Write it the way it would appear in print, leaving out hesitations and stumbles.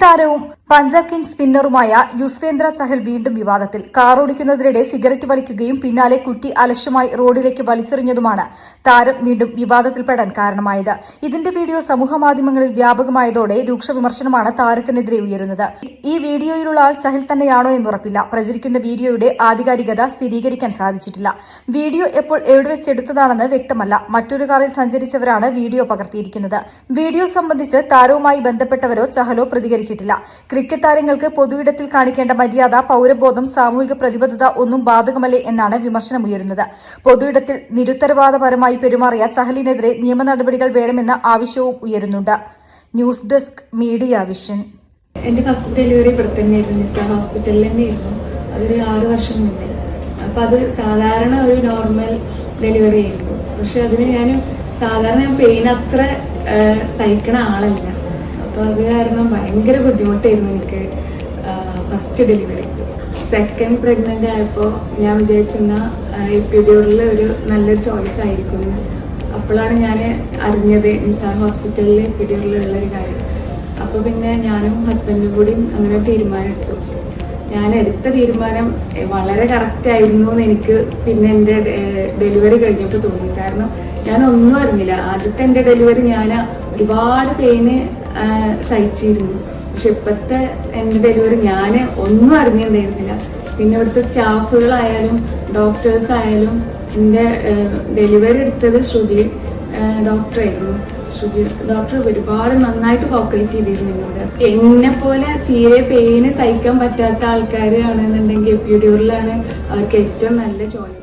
താരവും പഞ്ചാബ് കിങ്സ് സ്പിന്നറുമായ യുസ്വേന്ദ്ര ചഹൽ വീണ്ടും വിവാദത്തിൽ. കാറോടിക്കുന്നതിനിടെ സിഗരറ്റ് വലിക്കുകയും പിന്നാലെ കുറ്റി അലക്ഷ്യമായി റോഡിലേക്ക് വലിച്ചെറിഞ്ഞതുമാണ് താരം വീണ്ടും വിവാദത്തിൽപ്പെടാൻ കാരണമായത്. ഇതിന്റെ വീഡിയോ സമൂഹമാധ്യമങ്ങളിൽ വ്യാപകമായതോടെ രൂക്ഷ വിമർശനമാണ് താരത്തിനെതിരെ ഉയരുന്നത്. ഈ വീഡിയോയിലുള്ള ആൾ ചഹൽ തന്നെയാണോ എന്നുറപ്പില്ല. പ്രചരിക്കുന്ന വീഡിയോയുടെ ആധികാരികത സ്ഥിരീകരിക്കാൻ സാധിച്ചിട്ടില്ല. വീഡിയോ എപ്പോൾ എവിടെ വെച്ചെടുത്തതാണെന്ന് വ്യക്തമല്ല. മറ്റൊരു കാറിൽ സഞ്ചരിച്ചവരാണ് വീഡിയോ പകർത്തിയിരിക്കുന്നത്. വീഡിയോ സംബന്ധിച്ച് താരവുമായി ബന്ധപ്പെട്ടവരോ ചഹലോ പ്രതികരിച്ചിട്ടില്ല. ക്രിക്കറ്റ് താരങ്ങൾക്ക് പൊതുയിടത്തിൽ കാണിക്കേണ്ട മര്യാദ, പൌരബോധം, സാമൂഹിക പ്രതിബദ്ധത ഒന്നും ബാധകമല്ലേ എന്നാണ് വിമർശനമുയരുന്നത്. പൊതുയിടത്തിൽ നിരുത്തരവാദപരമായി പെരുമാറിയ ചഹലിനെതിരെ നിയമ നടപടികൾ വേണമെന്ന ആവശ്യവും ഉയരുന്നുണ്ട്. News desk media vision. എന്റെ ഫസ്റ്റ് ഡെലിവറി ഇവിടെ തന്നെയായിരുന്നു, നിസാർ ഹോസ്പിറ്റലിൽ തന്നെയായിരുന്നു. അതൊരു 6 വർഷം മുന്നേ. അപ്പം അത് സാധാരണ ഒരു നോർമൽ ഡെലിവറി ആയിരുന്നു. പക്ഷെ അതിന് ഞാൻ സാധാരണ പെയിൻ അത്ര സഹിക്കണ ആളല്ല. അപ്പോൾ അത് കാരണം ഭയങ്കര ബുദ്ധിമുട്ടായിരുന്നു എനിക്ക് ഫസ്റ്റ് ഡെലിവറി. സെക്കൻഡ് പ്രഗ്നൻ്റ് ആയപ്പോൾ ഞാൻ വിചാരിച്ചിരുന്ന എപ്പിഡ്യൂറിൽ ഒരു നല്ലൊരു ചോയ്സ് ആയിരിക്കും. അപ്പോഴാണ് ഞാൻ അറിഞ്ഞത് നിസാർ ഹോസ്പിറ്റലിൽ എപ്പിഡ്യൂറിലുള്ളൊരു കാര്യം. അപ്പോൾ പിന്നെ ഞാനും ഹസ്ബൻഡും കൂടി അങ്ങനെ തീരുമാനമെടുത്തു. ഞാൻ എടുത്ത തീരുമാനം വളരെ കറക്റ്റായിരുന്നു എന്ന് എനിക്ക് പിന്നെ എൻ്റെ ഡെലിവറി കഴിഞ്ഞപ്പോൾ തോന്നി. കാരണം ഞാൻ ഒന്നും അറിഞ്ഞില്ല. ആദ്യത്തെ എൻ്റെ ഡെലിവറി ഞാൻ ഒരുപാട് പെയിന് സഹിച്ചിരുന്നു. പക്ഷെ ഇപ്പോഴത്തെ എൻ്റെ ഡെലിവറി ഞാൻ ഒന്നും അറിഞ്ഞിട്ടുണ്ടായിരുന്നില്ല. പിന്നെ ഇവിടുത്തെ സ്റ്റാഫുകളായാലും ഡോക്ടേഴ്സ് ആയാലും, എൻ്റെ ഡെലിവറി എടുത്തത് ശ്രുതി ഡോക്ടറായിരുന്നു. ശ്രുതി ഡോക്ടർ ഒരുപാട് നന്നായിട്ട് കോപ്പറേറ്റ് ചെയ്തിരുന്നു എന്നോട്. എന്നെ പോലെ തീരെ പെയിന് സഹിക്കാൻ പറ്റാത്ത ആൾക്കാരാണെന്നുണ്ടെങ്കിൽ എപ്പിഡ്യൂറിലാണ് അവർക്ക് ഏറ്റവും നല്ല ചോയ്സ്.